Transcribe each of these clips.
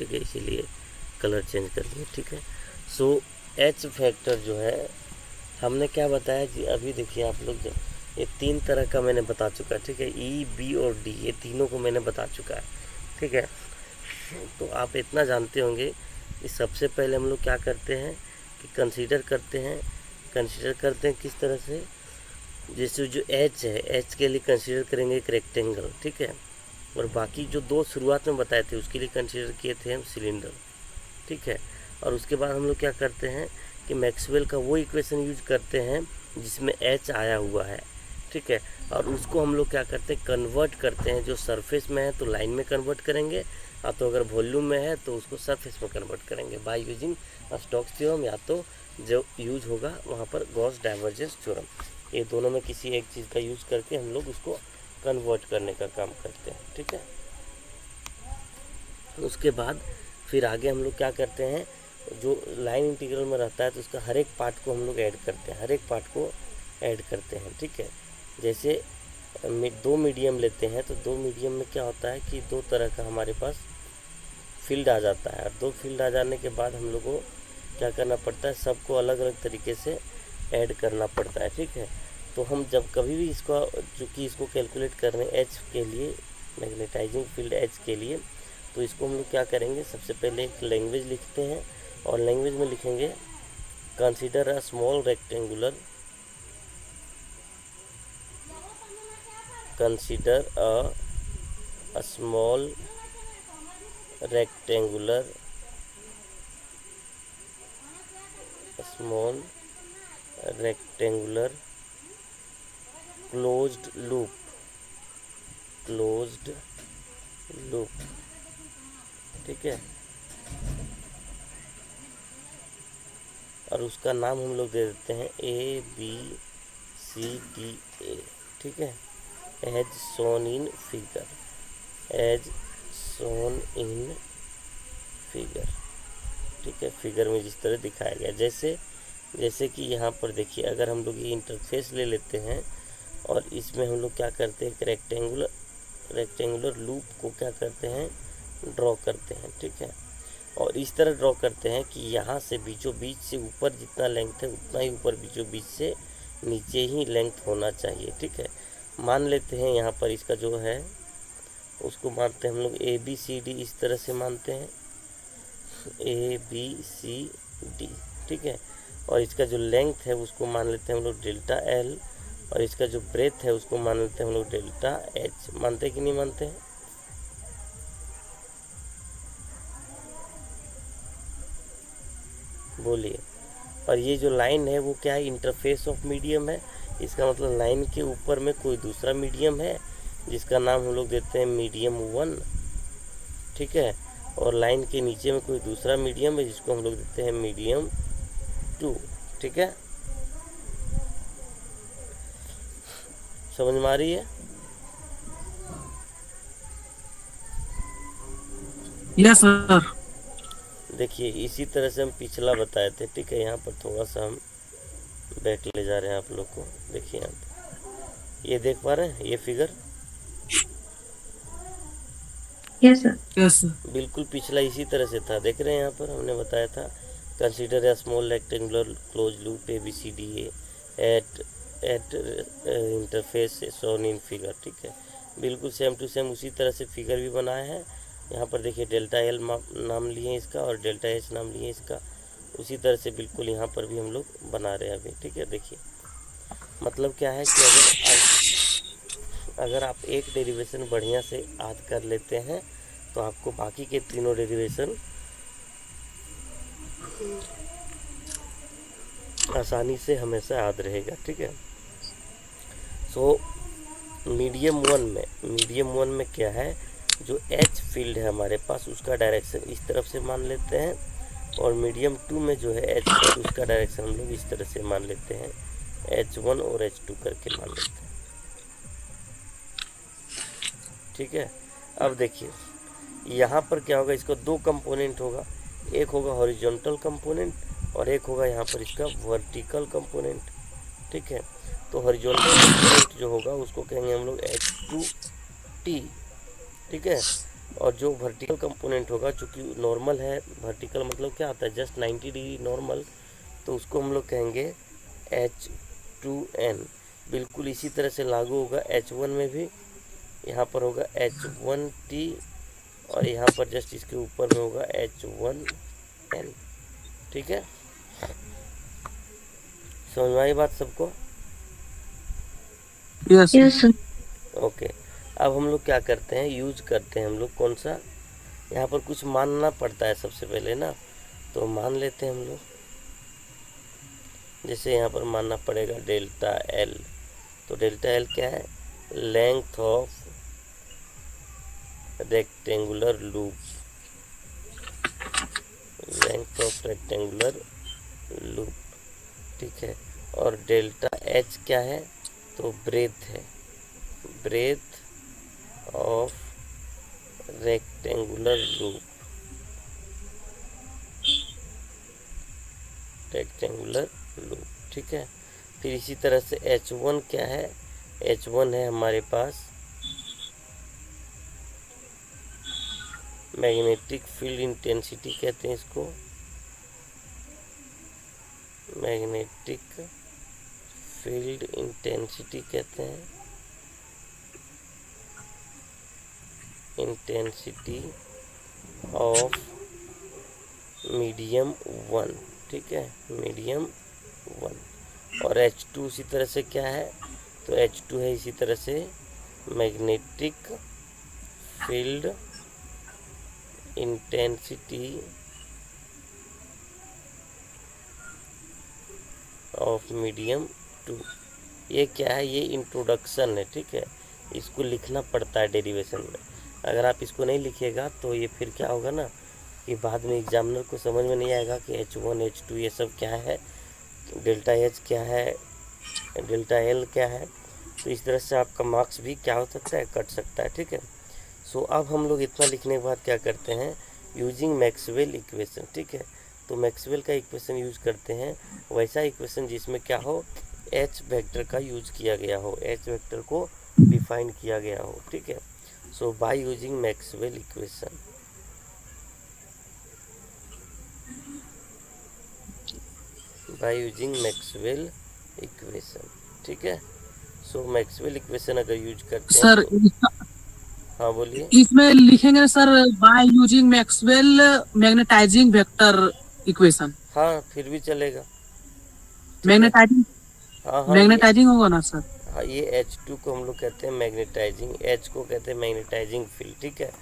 ठीक है, इसीलिए कलर चेंज कर दिए। ठीक है, सो एच फैक्टर जो है हमने क्या बताया जी, अभी देखिए आप लोग, जब ये 3 तरह का मैंने बता चुका है। ठीक है, ई, बी और डी, ये तीनों को मैंने बता चुका है। ठीक है, तो आप इतना जानते होंगे कि सबसे पहले हम लोग क्या करते हैं कि कंसीडर करते हैं किस तरह से, जैसे जो एच है, एच के लिए कंसीडर करेंगे एक रेक्टेंगल। ठीक है, और बाकी जो 2 शुरुआत में बताए थे उसके लिए कंसीडर किए थे हम सिलेंडर। ठीक है, और उसके बाद हम लोग क्या करते हैं कि मैक्सवेल का वो इक्वेशन यूज करते हैं जिसमें एच आया हुआ है। ठीक है, और उसको हम लोग क्या करते हैं, कन्वर्ट करते हैं। जो सरफेस में है तो लाइन में कन्वर्ट करेंगे, या तो अगर वॉल्यूम में है तो उसको सरफेस में कन्वर्ट करेंगे बाय यूजिंग स्टोक्स थ्योरम, या तो जो यूज होगा वहाँ पर गॉस डाइवर्जेंस थ्योरम। ये दोनों में किसी एक चीज़ का यूज़ करके हम लोग उसको कन्वर्ट करने का काम करते हैं। ठीक है, उसके बाद फिर आगे हम लोग क्या करते हैं, जो लाइन इंटीग्रल में रहता है तो उसका हर एक पार्ट को हम लोग ऐड करते हैं, हर एक पार्ट को ऐड करते हैं। ठीक है, जैसे 2 मीडियम लेते हैं तो 2 मीडियम में क्या होता है कि 2 तरह का हमारे पास फील्ड आ जाता है, और 2 फील्ड आ जाने के बाद हम लोग को क्या करना पड़ता है, सबको अलग अलग तरीके से ऐड करना पड़ता है। ठीक है, तो हम जब कभी भी इसको, चूँकि इसको कैलकुलेट कर रहे हैं एच के लिए, मैग्नेटाइजिंग फील्ड एच के लिए, तो इसको हम लोग क्या करेंगे, सबसे पहले एक लैंग्वेज लिखते हैं, और लैंग्वेज में लिखेंगे consider a small rectangular, consider a small rectangular, small rectangular closed loop, closed loop. ठीक है, और उसका नाम हम लोग दे देते हैं ए बी सी डी ए। ठीक है, as shown in figure, as shown in figure. ठीक है, फिगर में जिस तरह दिखाया गया, जैसे कि यहाँ पर देखिए, अगर हम लोग ये इंटरफेस ले लेते हैं और इसमें हम लोग क्या करते हैं, एक रेक्टेंगुलर लूप को क्या करते हैं, ड्रॉ करते हैं। ठीक है, और इस तरह ड्रॉ करते हैं कि यहाँ से बीचों बीच से ऊपर जितना लेंथ है उतना ही ऊपर बीचों बीच से नीचे ही लेंथ होना चाहिए। ठीक है, मान लेते हैं यहाँ पर इसका जो है उसको मानते हैं हम लोग ए बी सी डी, इस तरह से मानते हैं ए बी सी डी। ठीक है, और इसका जो लेंथ है उसको मान लेते हैं हम लोग डेल्टा एल, और इसका जो ब्रेथ है उसको मान लेते हैं हम लोग डेल्टा एच। मानते कि नहीं मानते हैं? बोलिए। और ये जो लाइन है वो क्या है, इंटरफेस ऑफ मीडियम है। इसका मतलब लाइन के ऊपर में कोई दूसरा मीडियम है जिसका नाम हम लोग देते हैं मीडियम 1। ठीक है, और लाइन के नीचे में कोई दूसरा मीडियम है जिसको हम लोग देते हैं मीडियम 2। ठीक है, समझ में आ रही है? Yes sir. देखिए, इसी तरह से हम पिछला बताए थे। ठीक है, यहाँ पर थोड़ा सा हम बैक ले जा रहे हैं आप लोग को। देखिए यहाँ पर ये देख पा रहे हैं, ये figure yes sir. Yes sir. बिल्कुल पिछला इसी तरह से था। देख रहे हैं, यहाँ पर हमने बताया था consider a small rectangular close loop A B C D at interface shown in figure. ठीक है, बिल्कुल सेम टू सेम उसी तरह से फिगर भी बनाया है। यहाँ पर देखिए डेल्टा एल नाम लिए इसका और डेल्टा एच नाम लिए इसका, उसी तरह से बिल्कुल यहाँ पर भी हम लोग बना रहे हैं अभी। ठीक है, देखिए मतलब क्या है कि अगर आप एक डेरिवेशन बढ़िया से याद कर लेते हैं तो आपको बाकी के तीनों डेरिवेशन आसानी से हमेशा याद रहेगा। ठीक है, सो मीडियम वन में क्या है, जो एच फील्ड है हमारे पास उसका डायरेक्शन इस तरफ से मान लेते हैं, और मीडियम 2 में जो है एच फील्ड उसका डायरेक्शन हम लोग इस तरह से मान लेते हैं, H1 और H2 करके मान लेते हैं। ठीक है, अब देखिए यहाँ पर क्या होगा, इसका 2 कंपोनेंट होगा, एक होगा हॉरिजॉन्टल कंपोनेंट और एक होगा यहाँ पर इसका वर्टिकल कंपोनेंट। ठीक है, तो हॉरिजॉन्टल कंपोनेंट जो होगा उसको कहेंगे हम लोग H2T। ठीक है, और जो वर्टिकल कंपोनेंट होगा, चूँकि नॉर्मल है, वर्टिकल मतलब क्या आता है, जस्ट 90 डिग्री नॉर्मल, तो उसको हम लोग कहेंगे H2n। बिल्कुल इसी तरह से लागू होगा H1 में भी। यहाँ पर होगा H1T और यहाँ पर जस्ट इसके ऊपर में होगा H1n। ठीक है, समझ में आई बात सबको? Yes Yes, sir. ओके, अब हम लोग क्या करते हैं, यूज करते हैं हम लोग कौन सा, यहाँ पर कुछ मानना पड़ता है सबसे पहले ना, तो मान लेते हैं हम लोग। जैसे यहाँ पर मानना पड़ेगा डेल्टा एल। तो डेल्टा एल क्या है, length of rectangular loop, length of rectangular loop. ठीक है, और डेल्टा एच क्या है, तो ब्रेथ है, breadth of rectangular loop, rectangular loop. ठीक है, फिर इसी तरह से H1 क्या है, H1 है हमारे पास मैग्नेटिक फील्ड इंटेंसिटी कहते हैं इसको, मैग्नेटिक फील्ड इंटेंसिटी कहते हैं, इंटेंसिटी ऑफ मीडियम 1। ठीक है, मीडियम 1। और H2 इसी तरह से क्या है, तो H2 है इसी तरह से magnetic field intensity of medium 2। ये क्या है, ये इंट्रोडक्शन है। ठीक है, इसको लिखना पड़ता है डेरिवेशन में। अगर आप इसको नहीं लिखिएगा तो ये फिर क्या होगा ना, कि बाद में एग्जामिनर को समझ में नहीं आएगा कि H1 H2 ये सब क्या है, डेल्टा एच क्या है, डेल्टा एल क्या है। तो इस तरह से आपका मार्क्स भी क्या हो सकता है, कट सकता है। ठीक है, सो अब हम लोग इतना लिखने के बाद क्या करते हैं, यूजिंग मैक्सवेल इक्वेशन। ठीक है, तो मैक्सवेल का इक्वेशन यूज करते हैं, वैसा इक्वेशन जिसमें क्या हो, एच वेक्टर का यूज किया गया हो, एच वेक्टर को डिफाइन किया गया हो। ठीक है, so by using Maxwell equation, by using Maxwell equation. ठीक है, सो मैक्सवेल इक्वेशन अगर यूज करते हैं सर, तो हाँ बोलिए। इसमें लिखेंगे sir by using Maxwell magnetising vector equation. हाँ, फिर भी चलेगा। ठीक है, मैग्नेटाइजिंग, हाँ हाँ, मैग्नेटाइजिंग होगा ना सर? हाँ ये H2 को हम लोग कहते हैं मैग्नेटाइजिंग, H को कहते हैं मैग्नेटाइजिंग फील्ड। ठीक है,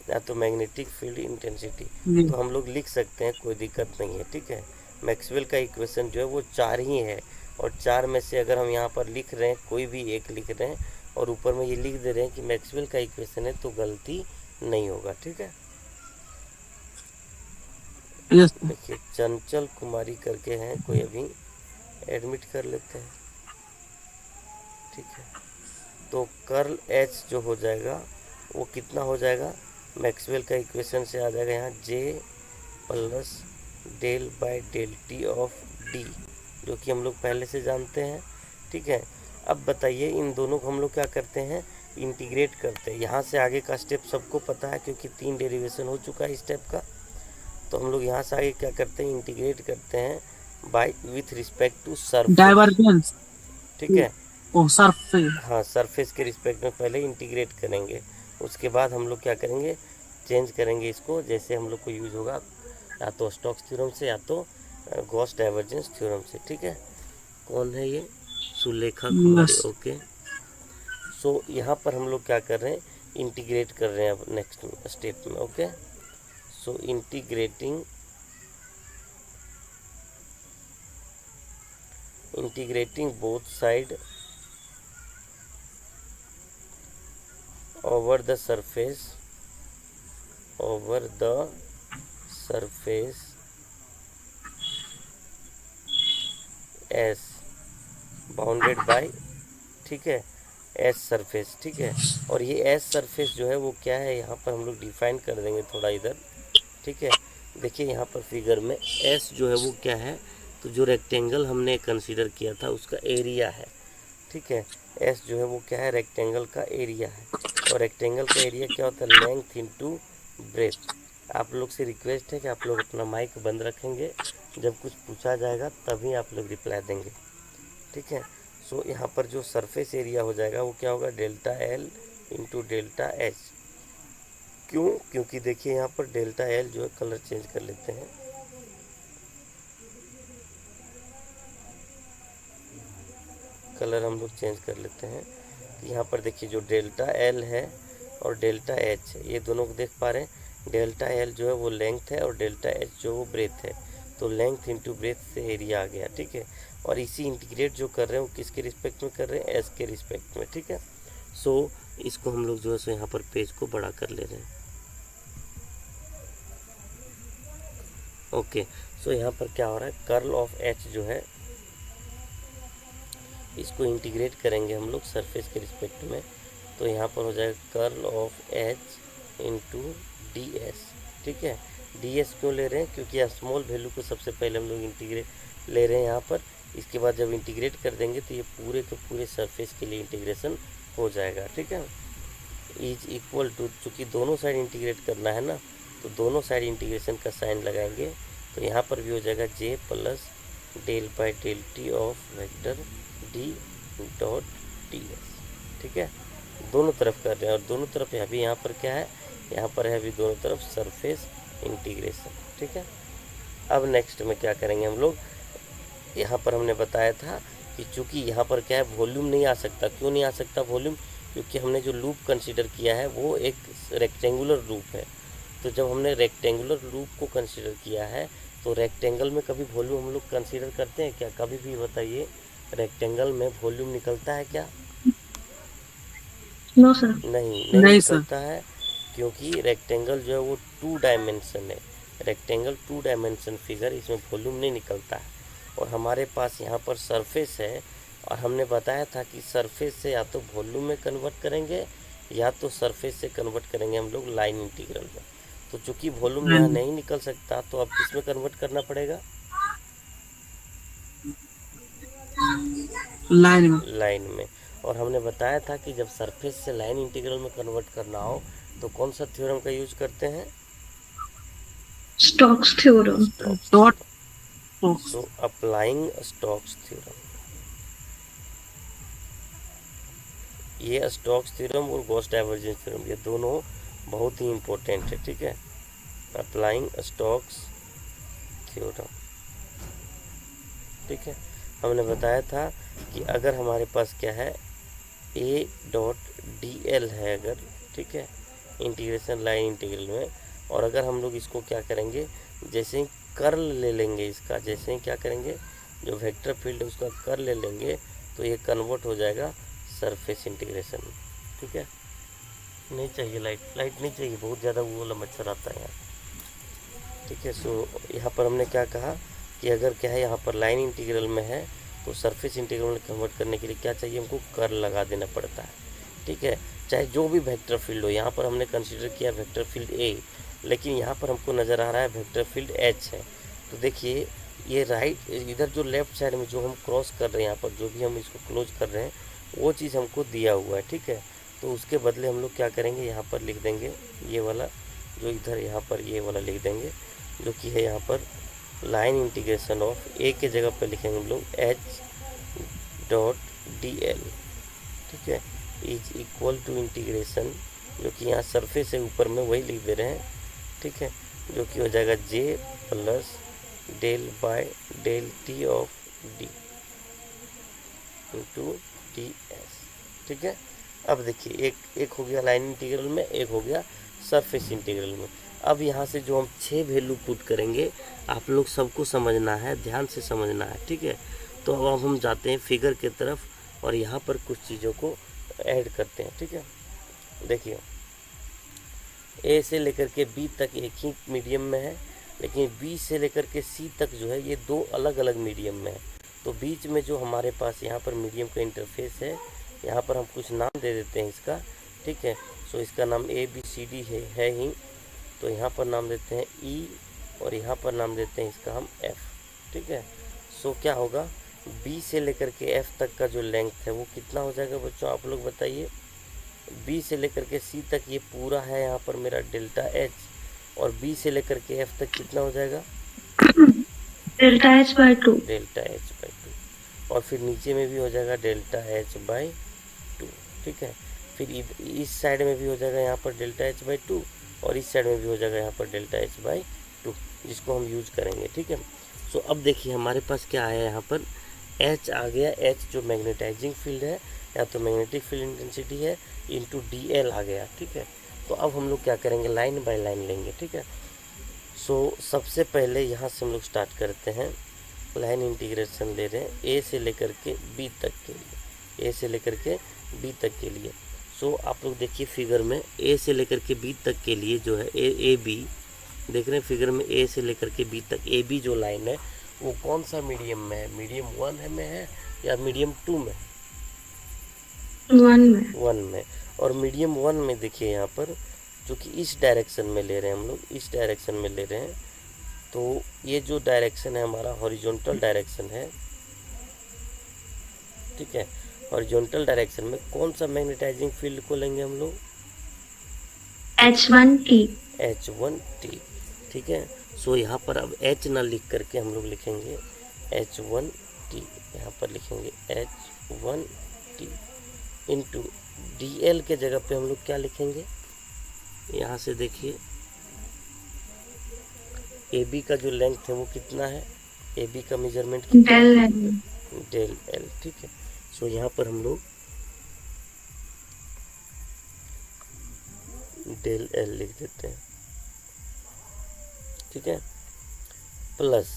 या तो मैग्नेटिक फील्ड इंटेंसिटी, जी। तो हम लोग लिख सकते हैं, कोई दिक्कत नहीं है। ठीक है, मैक्सवेल का इक्वेशन जो है वो 4 ही है, और 4 में से अगर हम यहाँ पर लिख रहे हैं, कोई भी एक लिख रहे हैं और ऊपर में ये लिख दे रहे हैं कि मैक्सवेल का इक्वेशन है, तो गलती नहीं होगा। ठीक है, यस सर। देखिए चंचल कुमारी करके हैं कोई, अभी एडमिट कर लेते हैं। ठीक है, तो कर्ल एच जो हो जाएगा वो कितना हो जाएगा, मैक्सवेल का इक्वेशन से आ जाएगा यहाँ J plus del by del T of D, जो कि हम लोग पहले से जानते हैं। ठीक है, अब बताइए इन दोनों को हम लोग क्या करते हैं, इंटीग्रेट करते हैं। यहाँ से आगे का स्टेप सबको पता है क्योंकि 3 डेरिवेशन हो चुका है इस स्टेप का। तो हम लोग यहाँ से आगे क्या करते हैं, इंटीग्रेट करते हैं by with respect to surface. Divergence. ठीक है, ओ सरफेस। हाँ सरफेस के रिस्पेक्ट में पहले इंटीग्रेट करेंगे, उसके बाद हम लोग क्या करेंगे, चेंज करेंगे इसको, जैसे हम लोग को यूज होगा या तो स्टोक्स थ्योरम से या तो गॉस डाइवर्जेंस थ्योरम से। ठीक है, कौन है ये, सुलेखा कुमारी। यस। ओके, सो यहाँ पर हम लोग क्या कर रहे हैं, इंटीग्रेट कर रहे हैं अब नेक्स्ट स्टेप में। Okay, so integrating both side over the surface as bounded by, ठीक है, एस सरफेस। ठीक है, और ये एस सरफेस जो है वो क्या है, यहाँ पर हम लोग डिफाइन कर देंगे थोड़ा इधर। ठीक है, देखिए यहाँ पर फिगर में एस जो है वो क्या है, तो जो रेक्टेंगल हमने कंसीडर किया था उसका एरिया है। ठीक है, एस जो है वो क्या है, रेक्टेंगल का एरिया है। और रेक्टेंगल का एरिया क्या होता है, लेंथ इंटू ब्रेथ। आप लोग से रिक्वेस्ट है कि आप लोग अपना माइक बंद रखेंगे, जब कुछ पूछा जाएगा तभी आप लोग रिप्लाई देंगे, ठीक है। सो यहाँ पर जो सरफेस एरिया हो जाएगा वो क्या होगा, delta L into delta H. क्यों, क्योंकि देखिए यहाँ पर डेल्टा एल जो है, कलर चेंज कर लेते हैं, कलर हम लोग चेंज कर लेते हैं। यहाँ पर देखिए जो डेल्टा एल है और डेल्टा एच है, ये दोनों को देख पा रहे हैं। डेल्टा एल जो है वो लेंथ है और डेल्टा एच जो वो ब्रेथ है, तो लेंथ इंटू ब्रेथ से एरिया आ गया, ठीक है। और इसी इंटीग्रेट जो कर रहे हैं वो किसके रिस्पेक्ट में कर रहे हैं, एस के रिस्पेक्ट में, ठीक है। सो इसको हम लोग जो है सो यहाँ पर पेज को बड़ा कर ले रहे हैं। ओके, सो यहाँ पर क्या हो रहा है, कर्ल ऑफ एच जो है इसको इंटीग्रेट करेंगे हम लोग सरफेस के रिस्पेक्ट में, तो यहाँ पर हो जाएगा curl of H into D S, ठीक है। डी एस क्यों ले रहे हैं, क्योंकि स्मॉल वैल्यू को सबसे पहले हम लोग इंटीग्रेट ले रहे हैं यहाँ पर। इसके बाद जब इंटीग्रेट कर देंगे तो ये पूरे के पूरे सरफेस के लिए इंटीग्रेशन हो जाएगा, ठीक है। इज इक्वल टू, चूँकि दोनों साइड इंटीग्रेट करना है ना, तो दोनों साइड इंटीग्रेशन का साइन लगाएंगे, तो यहाँ पर भी हो जाएगा J plus del by del T of vector D dot D S, ठीक है। दोनों तरफ कर रहे हैं, और दोनों तरफ अभी यहाँ पर क्या है, यहाँ पर है अभी दोनों तरफ सरफेस इंटीग्रेशन, ठीक है। अब नेक्स्ट में क्या करेंगे हम लोग, यहाँ पर हमने बताया था कि चूँकि यहाँ पर क्या है, वॉल्यूम नहीं आ सकता। क्यों नहीं आ सकता वॉल्यूम, क्योंकि हमने जो लूप कंसीडर किया है वो एक रेक्टेंगुलर लूप है। तो जब हमने रेक्टेंगुलर लूप को कंसीडर किया है, तो रेक्टेंगल में कभी वॉल्यूम हम लोग कंसीडर करते हैं क्या, कभी भी बताइए, रेक्टेंगल में वॉल्यूम निकलता है क्या? No, sir. नहीं नहीं सर। निकलता है, क्योंकि रेक्टेंगल जो है वो 2 डायमेंशन है। रेक्टेंगल 2 डायमेंशन फिगर, इसमें वॉल्यूम नहीं निकलता है। और हमारे पास यहाँ पर सरफेस है, और हमने बताया था कि सरफेस से या तो वॉल्यूम में कन्वर्ट करेंगे या तो सरफेस से कन्वर्ट करेंगे हम लोग लाइन इंटीग्रल में। तो चूँकि वॉल्यूम यहाँ नहीं निकल सकता, तो अब किस में कन्वर्ट करना पड़ेगा, लाइन में। लाइन में। और हमने बताया था कि जब सरफेस से लाइन इंटीग्रल में कन्वर्ट करना हो तो कौन सा थ्योरम का यूज करते हैं, Stokes theorem. Dot so applying Stokes theorem, ये स्टोक्स थ्योरम और गॉस डाइवर्जेंस थ्योरम, ये दोनों बहुत ही इम्पोर्टेंट है, ठीक है। अप्लाइंग स्टोक्स थ्योरम, ठीक है। हमने बताया था कि अगर हमारे पास क्या है, ए डॉट डी एल है अगर, ठीक है, इंटीग्रेशन लाइन इंटीग्रल में, और अगर हम लोग इसको क्या करेंगे, जैसे ही कर्ल ले लेंगे इसका, जैसे ही क्या करेंगे, जो वेक्टर फील्ड है उसका कर्ल ले लेंगे, तो ये कन्वर्ट हो जाएगा सरफेस इंटीग्रेशन में, ठीक है। नहीं चाहिए लाइट नहीं चाहिए, बहुत ज़्यादा वो मच्छर आता है यहाँ, ठीक है। सो यहाँ पर हमने क्या कहा कि अगर क्या है, यहाँ पर लाइन इंटीग्रल में है, तो सरफेस इंटीग्रल में कन्वर्ट करने के लिए क्या चाहिए, हमको कर्ल लगा देना पड़ता है, ठीक है। चाहे जो भी वेक्टर फील्ड हो, यहाँ पर हमने कंसीडर किया वेक्टर फील्ड ए, लेकिन यहाँ पर हमको नज़र आ रहा है वेक्टर फील्ड एच है। तो देखिए ये राइट, इधर जो लेफ्ट साइड में जो हम क्रॉस कर रहे हैं, यहाँ पर जो भी हम इसको क्लोज कर रहे हैं, वो चीज़ हमको दिया हुआ है, ठीक है। तो उसके बदले हम लोग क्या करेंगे, यहाँ पर लिख देंगे ये वाला, जो इधर यहाँ पर ये वाला लिख देंगे, जो कि है यहाँ पर लाइन इंटीग्रेशन ऑफ ए के जगह पर लिखेंगे हम लोग एच डॉट डी एल, ठीक है, इज इक्वल टू इंटीग्रेशन, जो कि यहाँ सरफेस है ऊपर में वही लिख दे रहे हैं, ठीक है, जो कि हो जाएगा J plus del by del T of D into D S, ठीक है। अब देखिए एक हो गया लाइन इंटीग्रल में, एक हो गया सरफेस इंटीग्रल में। अब यहाँ से जो हम 6 वैल्यू पुट करेंगे, आप लोग सबको समझना है, ध्यान से समझना है, ठीक है। तो अब हम जाते हैं फिगर की तरफ और यहाँ पर कुछ चीज़ों को ऐड करते हैं, ठीक है। देखिए ए से लेकर के बी तक एक ही मीडियम में है, लेकिन बी से लेकर के सी तक जो है ये 2 अलग अलग मीडियम में है। तो बीच में जो हमारे पास यहाँ पर मीडियम का इंटरफेस है, यहाँ पर हम कुछ नाम दे देते हैं इसका, ठीक है। सो इसका नाम ए बी सी डी है ही, तो यहाँ पर नाम देते हैं ई और यहाँ पर नाम देते हैं इसका हम एफ, ठीक है। सो क्या होगा, बी से लेकर के एफ तक का जो लेंथ है वो कितना हो जाएगा बच्चों, आप लोग बताइए, बी से लेकर के सी तक ये पूरा है यहाँ पर मेरा डेल्टा एच, और बी से लेकर के एफ तक कितना हो जाएगा, Delta H by 2. Delta H by two, और फिर नीचे में भी हो जाएगा डेल्टा एच बाई टू, ठीक है। फिर इस साइड में भी हो जाएगा यहाँ पर डेल्टा एच बाई टू, और इस साइड में भी हो जाएगा यहाँ पर डेल्टा एच बाई टू, जिसको हम यूज करेंगे, ठीक है। सो अब देखिए हमारे पास क्या आया यहाँ पर, एच आ गया, एच जो मैग्नेटाइजिंग फील्ड है या तो मैग्नेटिक फील्ड इंटेंसिटी है, इंटू डी एल आ गया, ठीक है। तो अब हम लोग क्या करेंगे, लाइन बाय लाइन लेंगे, ठीक है। सो सबसे पहले यहाँ से हम लोग स्टार्ट करते हैं, लाइन इंटीग्रेशन ले रहे हैं ए से लेकर के बी तक के लिए, ए से लेकर के बी तक के लिए। सो आप लोग देखिए फिगर में ए से लेकर के बी तक के लिए जो है ए बी देख रहे हैं फिगर में, ए से लेकर के बी तक ए बी जो लाइन है वो कौन सा मीडियम में है, मीडियम 1 में है या मीडियम 2 में, 1 में. 1 में। और मीडियम 1 में देखिए यहाँ पर जो कि इस डायरेक्शन में ले रहे हैं हम लोग, इस डायरेक्शन में ले रहे हैं, तो ये जो डायरेक्शन है हमारा हॉरिजॉन्टल डायरेक्शन है, ठीक है। हॉरिजॉन्टल डायरेक्शन में कौन सा मैग्नेटाइजिंग फील्ड को लेंगे हम लोग, H1T. H1T, ठीक है। सो यहाँ पर अब H ना लिख करके हम लोग लिखेंगे H1T, यहाँ पर लिखेंगे H1T इंटू DL के जगह पे हम लोग क्या लिखेंगे, यहाँ से देखिए AB का जो लेंथ है वो कितना है, AB का मेजरमेंट कितना Del है, L. डेल एल, ठीक है। सो यहाँ पर हम लोग डेल एल लिख देते हैं, ठीक है, प्लस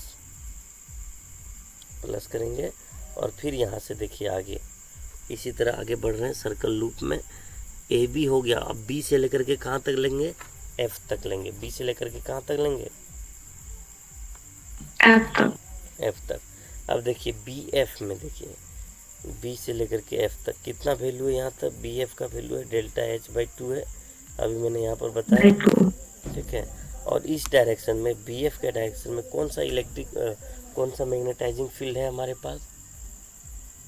प्लस करेंगे, और फिर यहाँ से देखिए आगे इसी तरह आगे बढ़ रहे हैं सर्कल लूप में, ए बी हो गया। अब बी से लेकर के कहाँ तक लेंगे, एफ तक लेंगे, बी से लेकर के कहाँ तक लेंगे, F तक. एफ तक। अब देखिए बी एफ में देखिए बी से लेकर के एफ तक कितना वैल्यू है, यहाँ तक बी एफ का वैल्यू है डेल्टा एच बाई टू है, अभी मैंने यहाँ पर By बताया, 2. ठीक है। और इस डायरेक्शन में बी एफ के डायरेक्शन में कौन सा कौन सा मैग्नेटाइजिंग फील्ड है हमारे पास,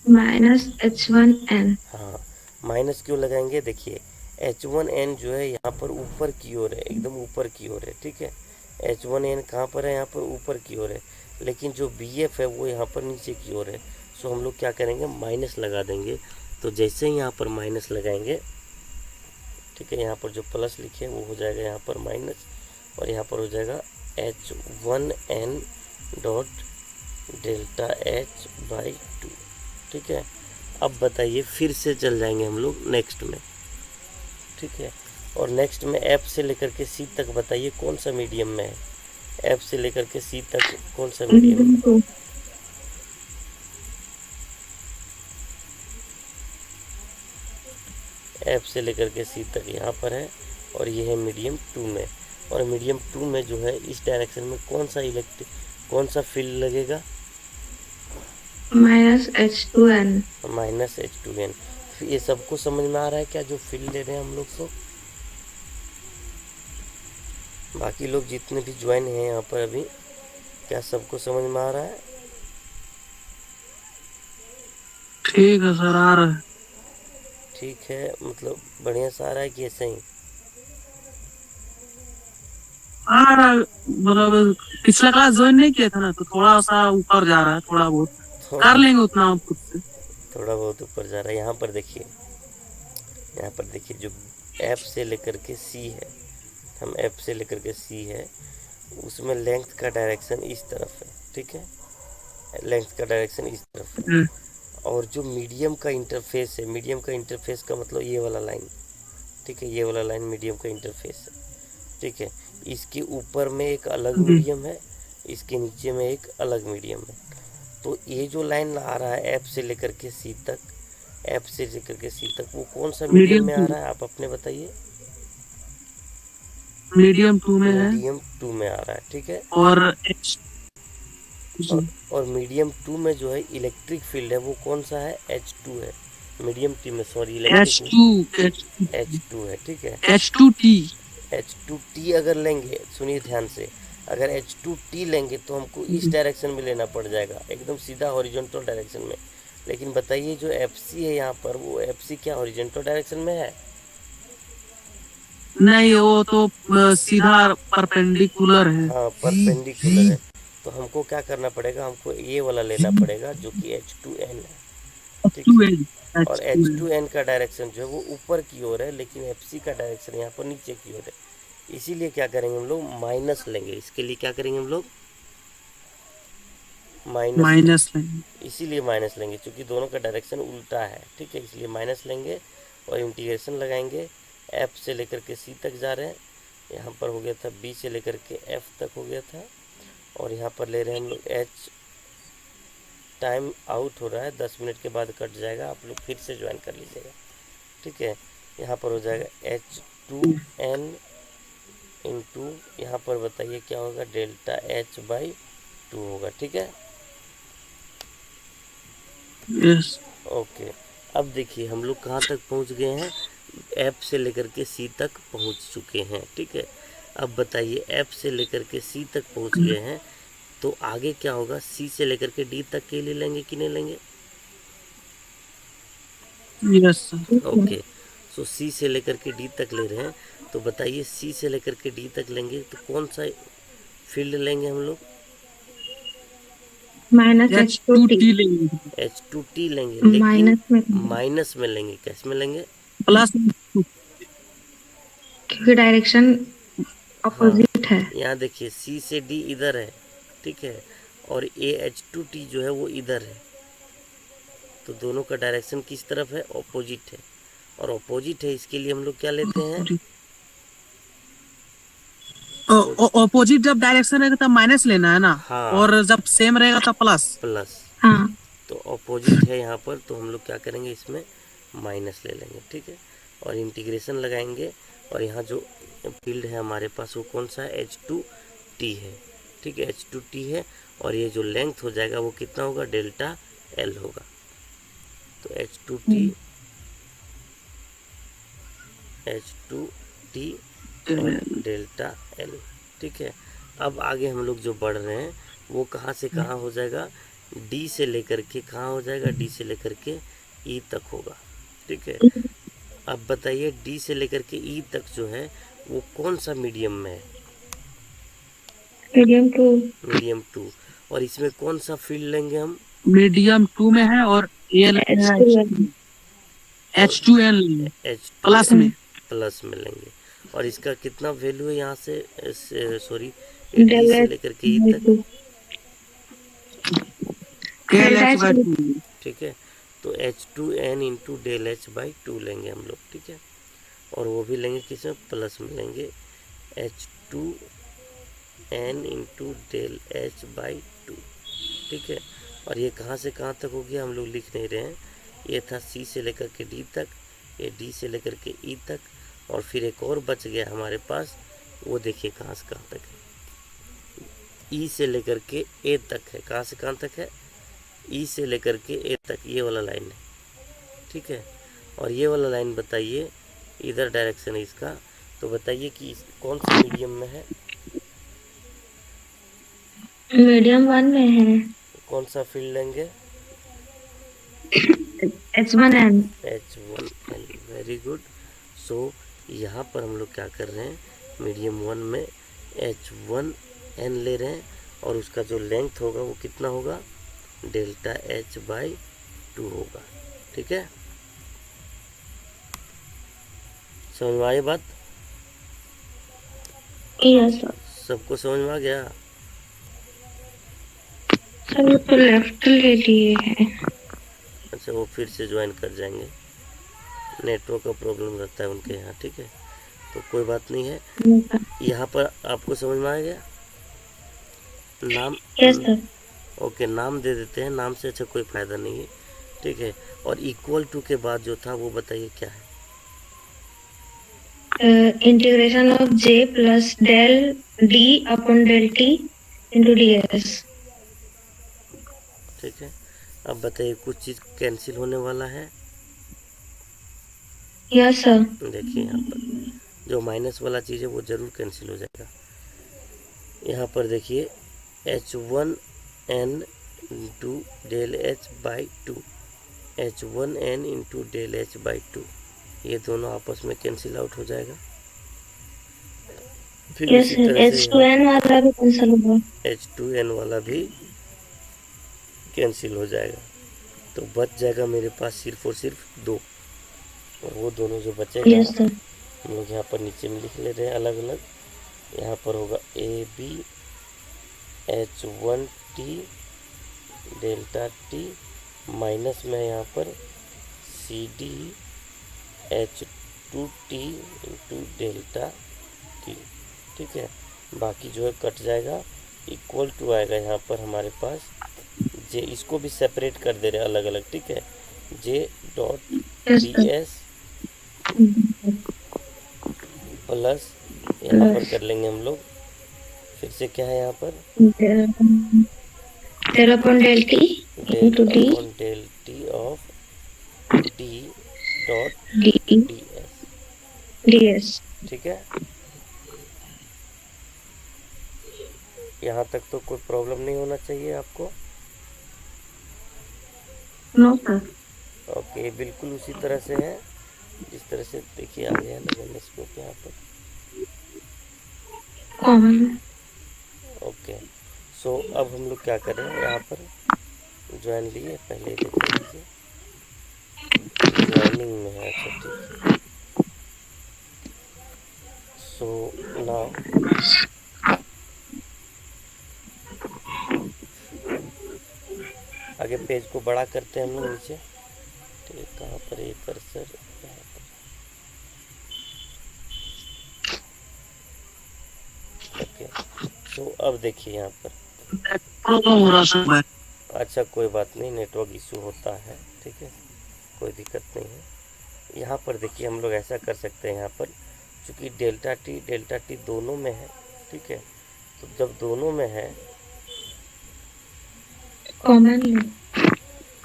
Minus H1N. हाँ, माइनस क्यों लगाएंगे, देखिए H1N जो है यहाँ पर ऊपर की ओर है, एकदम ऊपर की ओर है, ठीक है। H1N कहाँ पर है, यहाँ पर ऊपर की ओर है, लेकिन जो BF है वो यहाँ पर नीचे की ओर है। सो हम लोग क्या करेंगे, माइनस लगा देंगे। तो जैसे ही यहाँ पर माइनस लगाएंगे, ठीक है, यहाँ पर जो प्लस लिखे वो हो जाएगा यहाँ पर माइनस, और यहाँ पर हो जाएगा H1N dot delta H by two, ठीक है। अब बताइए फिर से चल जाएंगे हम लोग नेक्स्ट में, ठीक है। और नेक्स्ट में एफ से लेकर के सी तक बताइए कौन सा मीडियम में है, एफ से लेकर के सी तक कौन सा मीडियम में, 2. एफ से लेकर के सी तक यहाँ पर है, और ये है मीडियम 2 में। और मीडियम 2 में जो है इस डायरेक्शन में कौन सा फील्ड लगेगा, Minus H2N. Minus H2N। ये सबको समझ में आ रहा है क्या जो फील्ड ले रहे हैं हम लोग, तो बाकी लोग जितने भी ज्वाइन हैं यहाँ पर अभी, क्या सबको समझ में आ रहा है, ठीक है सर, आ रहा है. ठीक है, मतलब बढ़िया सा आ रहा है कि ऐसे ही, आ रहा है. मतलब पिछला क्लास ज्वाइन नहीं किया था ना, तो थोड़ा सा ऊपर जा रहा है, थोड़ा बहुत कर लेंगे उतना हम खुद से. थोड़ा बहुत ऊपर जा रहा है। यहाँ पर देखिए, यहाँ पर देखिए जो एफ से लेकर के सी है, हम एफ से लेकर के सी है, उसमें लेंथ का डायरेक्शन इस तरफ है, ठीक है, लेंथ का डायरेक्शन इस तरफ है। और जो मीडियम का इंटरफेस है, मीडियम का इंटरफेस का मतलब ये वाला लाइन, ठीक है, ये वाला लाइन मीडियम का इंटरफेस है, ठीक है। इसके ऊपर में एक अलग मीडियम है, इसके नीचे में एक अलग मीडियम है। तो ये जो लाइन आ रहा है एफ से लेकर के सी तक, एफ से लेकर के सी तक, वो कौन सा मीडियम में आ रहा है, आप अपने बताइए। मीडियम 2 में है, मीडियम 2 में आ रहा है, ठीक है। और मीडियम 2 में जो है इलेक्ट्रिक फील्ड है वो कौन सा है, H2 है। मीडियम 2 में, सॉरी, इलेक्ट्रिक H2 है, ठीक है। H2T अगर लेंगे, सुनिए ध्यान से, अगर H2T लेंगे तो हमको इस डायरेक्शन में लेना पड़ जाएगा, एकदम सीधा हॉरिजॉन्टल डायरेक्शन में। लेकिन बताइए जो FC है यहाँ पर, वो FC क्या हॉरिजॉन्टल डायरेक्शन में है, नहीं, वो तो सीधा परपेंडिकुलर है। हाँ परपेंडिकुलर है, तो हमको क्या करना पड़ेगा, हमको ये वाला लेना पड़ेगा जो कि H2N है, ठीक है। H2N, और H2N। H2N का डायरेक्शन जो है वो ऊपर की ओर है, लेकिन FC का डायरेक्शन यहाँ पर नीचे की ओर है। इसीलिए क्या करेंगे हम लोग, माइनस लेंगे। इसके लिए क्या करेंगे हम लोग, माइनस माइनस लेंगे। लेंगे। इसीलिए माइनस लेंगे क्योंकि दोनों का डायरेक्शन उल्टा है, ठीक है, इसलिए माइनस लेंगे और इंटीग्रेशन लगाएंगे। F से लेकर के C तक जा रहे हैं, यहाँ पर हो गया था B से लेकर के F तक हो गया था, और यहाँ पर ले रहे हैं हम लोग H। टाइम आउट हो रहा है, 10 मिनट के बाद कट जाएगा, आप लोग फिर से ज्वाइन कर लीजिएगा, ठीक है। यहाँ पर हो जाएगा H2N इंटू, यहाँ पर बताइए क्या होगा, डेल्टा H/2 होगा, ठीक है। यस। ओके, अब देखिए हम लोग कहाँ तक पहुँच गए हैं, F से लेकर के C तक पहुँच चुके हैं, ठीक है। अब बताइए F से लेकर के C तक पहुँच गए हैं, तो आगे क्या होगा, C से लेकर के D तक के लिए लेंगे कि नहीं लेंगे। Yes sir. ओके, सो C से लेकर के D तक ले रहे हैं, तो बताइए C से लेकर के D तक लेंगे तो कौन सा फील्ड लेंगे हम लोग, माइनस H2T। H2T लेंगे। H2T लेंगे, लेकिन माइनस में, माइनस में लेंगे, कैसे में लेंगे, प्लस। क्योंकि डायरेक्शन हाँ अपोजिट है। यहाँ देखिए C से D इधर है, ठीक है, और H2T जो है वो इधर है, तो दोनों का डायरेक्शन किस तरफ है, ऑपोजिट है, और ऑपोजिट है इसके लिए हम लोग क्या लेते हैं, ऑपोजिट जब डायरेक्शन रहेगा तब माइनस लेना है ना, हाँ और जब सेम रहेगा तब प्लस। प्लस। हाँ, तो ऑपोजिट है यहाँ पर, तो हम लोग क्या करेंगे, इसमें माइनस ले लेंगे, ठीक है, और इंटीग्रेशन लगाएंगे। और यहाँ जो फील्ड है हमारे पास वो कौन सा है, H2T है, ठीक है, H2T है, और ये जो लेंथ हो जाएगा वो कितना होगा, डेल्टा L होगा। तो H2T और डेल्टा L, ठीक है। अब आगे हम लोग जो बढ़ रहे हैं वो कहाँ से कहाँ हो जाएगा, D से लेकर के कहाँ हो जाएगा, D से लेकर के E तक होगा, ठीक है। अब बताइए D से लेकर के E तक जो है वो कौन सा मीडियम में है, मीडियम टू। मीडियम 2, और इसमें कौन सा फील्ड लेंगे हम, मीडियम 2 में है, और H2N लेंगे प्लस में। H2N प्लस में लेंगे, और इसका कितना वैल्यू है यहाँ से, सॉरी, D से लेकर के E तक, L/2। ठीक है। तो H2N इंटू डेल H/2 लेंगे हम लोग, ठीक है, और वो भी लेंगे किस में, प्लस में लेंगे, H2N इंटू डेल H/2, ठीक है। और ये कहाँ से कहाँ तक हो गया हम लोग लिख नहीं रहे हैं, ये था C से लेकर के D तक, ये D से लेकर के E तक, और फिर एक और बच गया हमारे पास, वो देखिए कहाँ से कहाँ तक है, E से लेकर के A तक है, कहाँ से कहाँ तक है, E से लेकर के A तक, ये वाला लाइन है, ठीक है। और ये वाला लाइन बताइए, इधर डायरेक्शन है इसका, तो बताइए कि कौन सा मीडियम में है, मीडियम 1 में है। कौन सा फील्ड लेंगे, H1N। H1N, very good. सो यहाँ पर हम लोग क्या कर रहे हैं, मीडियम 1 में H1N ले रहे हैं, और उसका जो लेंथ होगा वो कितना होगा, डेल्टा H/2 होगा, ठीक है। समझ में आई बात, यस सर। सबको समझ में आ गया। सर, वो तो लेफ्ट ले लिए हैं। अच्छा, वो फिर से ज्वाइन कर जाएंगे, नेटवर्क का प्रॉब्लम रहता है उनके यहाँ, ठीक है, तो कोई बात नहीं है। यहाँ पर आपको समझ में आ गया, नाम, यस सर। ओके, नाम दे देते हैं, नाम से अच्छा कोई फ़ायदा नहीं है, ठीक है। और इक्वल टू के बाद जो था वो बताइए क्या है, integration of J plus del D upon del T into DS। ठीक है। अब बताइए कुछ चीज़ कैंसिल होने वाला है, यस सर। देखिए यहाँ पर जो माइनस वाला चीज़ है वो ज़रूर कैंसिल हो जाएगा। यहाँ पर देखिए H1N into del H/2, H1N into del H/2, ये दोनों आपस में कैंसिल आउट हो जाएगा, फिर यस उसी सर, तरह से H2N वाला भी कैंसिल होगा। H2N वाला भी कैंसिल हो जाएगा। तो बच जाएगा मेरे पास सिर्फ और सिर्फ दो, और वो दोनों जो बचेगा यस सर। हम लोग यहाँ पर नीचे में लिख ले रहे हैं अलग अलग। यहाँ पर होगा AbH1T डेल्टा टी माइनस में यहाँ पर CD H2T into delta T. ठीक है, बाकी जो है कट जाएगा, इक्वल टू आएगा यहाँ पर हमारे पास जे, इसको भी सेपरेट कर दे रहे हैं अलग अलग। ठीक है, J dot yes D sir. S plus यहाँ पर कर लेंगे हम लोग, फिर से क्या है यहाँ पर del upon del T del into D upon del T of D dot D D S. D S. ठीक है, यहाँ तक तो कोई प्रॉब्लम नहीं होना चाहिए आपको। No sir. ओके, बिल्कुल उसी तरह से है जिस तरह से देखिए आ गया ना मैंने इसको यहाँ पर। कॉमन। ओके, सो अब हम लोग क्या करें, यहाँ पर ज्वाइन लिए, पहले देख लीजिए ज्वाइनिंग में है। अच्छा ठीक है, सो नाउ आगे पेज को बड़ा करते हैं हम लोग नीचे। ठीक है, कहाँ पर ये कर्सर, यहाँ पर। ओके, सो अब देखिए यहाँ पर, प्रॉब्लम हो रहा सर। अच्छा कोई बात नहीं, नेटवर्क इशू होता है। ठीक है, कोई दिक्कत नहीं है। यहाँ पर देखिए हम लोग ऐसा कर सकते हैं, यहाँ पर चूँकि डेल्टा टी दोनों में है। ठीक है, तो जब दोनों में है, कॉमन।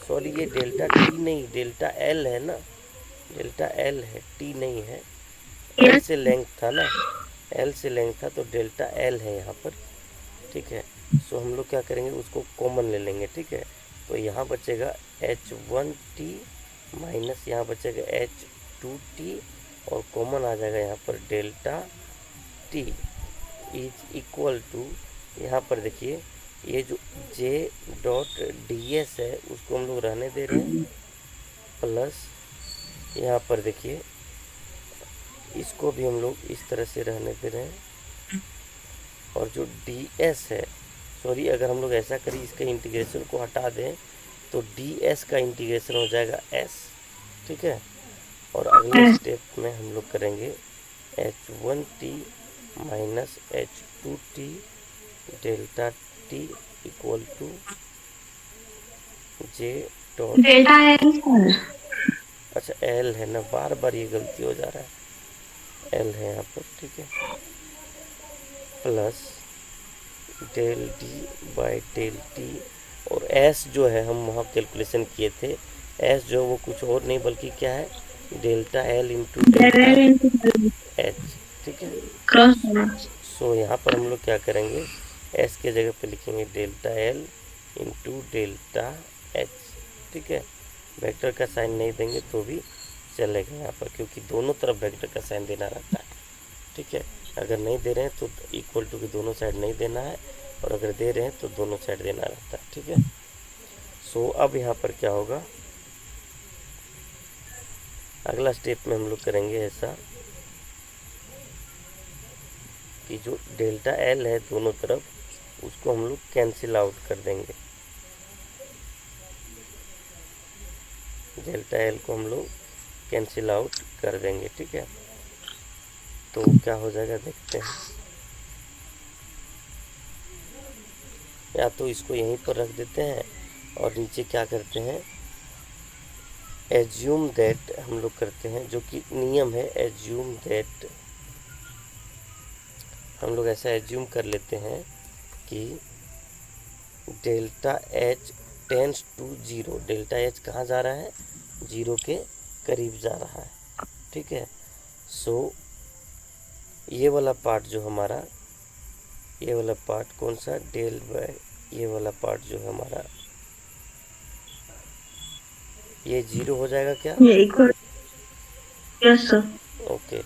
सॉरी ये डेल्टा टी नहीं डेल्टा एल है ना, डेल्टा एल है, टी नहीं है। एल से लेंथ था ना, एल से लेंथ था, तो डेल्टा एल है यहाँ पर। ठीक है, सो हम लोग क्या करेंगे, उसको कॉमन ले लेंगे। ठीक है, तो यहाँ बचेगा H1T माइनस यहाँ बचेगा H2T, और कॉमन आ जाएगा यहाँ पर delta T is equal to, यहाँ पर देखिए ये जो J डॉट डी एस है उसको हम लोग रहने दे रहे हैं, प्लस यहाँ पर देखिए इसको भी हम लोग इस तरह से रहने दे रहे हैं, और जो डी एस है, सॉरी अगर हम लोग ऐसा करें इसके इंटीग्रेशन को हटा दें तो डी एस का इंटीग्रेशन हो जाएगा एस। ठीक है, और अगले स्टेप में हम लोग करेंगे H1T minus H2T delta T equal to J dot, delta L sir. अच्छा एल है ना, बार बार ये गलती हो जा रहा है, एल है यहाँ पर। ठीक है, plus del D by del T, और एस जो है हम वहाँ कैलकुलेशन किए थे, एस जो वो कुछ और नहीं बल्कि क्या है, delta L into delta H. ठीक है, क्रॉस। सो यहाँ पर हम लोग क्या करेंगे, एस के जगह पे लिखेंगे delta L into delta H. ठीक है, वेक्टर का साइन नहीं देंगे तो भी चलेगा यहाँ पर, क्योंकि दोनों तरफ वेक्टर का साइन देना रहता है। ठीक है, अगर नहीं दे रहे हैं तो इक्वल टू के दोनों साइड नहीं देना है, और अगर दे रहे हैं तो दोनों साइड देना रहता है। ठीक है, सो अब यहाँ पर क्या होगा, अगला स्टेप में हम लोग करेंगे ऐसा कि जो डेल्टा एल है दोनों तरफ उसको हम लोग कैंसिल आउट कर देंगे, डेल्टा एल को हम लोग कैंसिल आउट कर देंगे। ठीक है, तो क्या हो जाएगा देखते हैं, या तो इसको यहीं पर रख देते हैं और नीचे क्या करते हैं, एज्यूम दैट हम लोग करते हैं, जो कि नियम है, एज्यूम दैट हम लोग ऐसा एज्यूम कर लेते हैं कि delta H tends to zero, delta H कहाँ जा रहा है, जीरो के करीब जा रहा है। ठीक है, सो ये वाला पार्ट जो हमारा, ये वाला पार्ट कौन सा, डेल बाय, ये वाला पार्ट जो है हमारा, ये जीरो हो जाएगा क्या, ये इक्वल। Yes sir. ओके।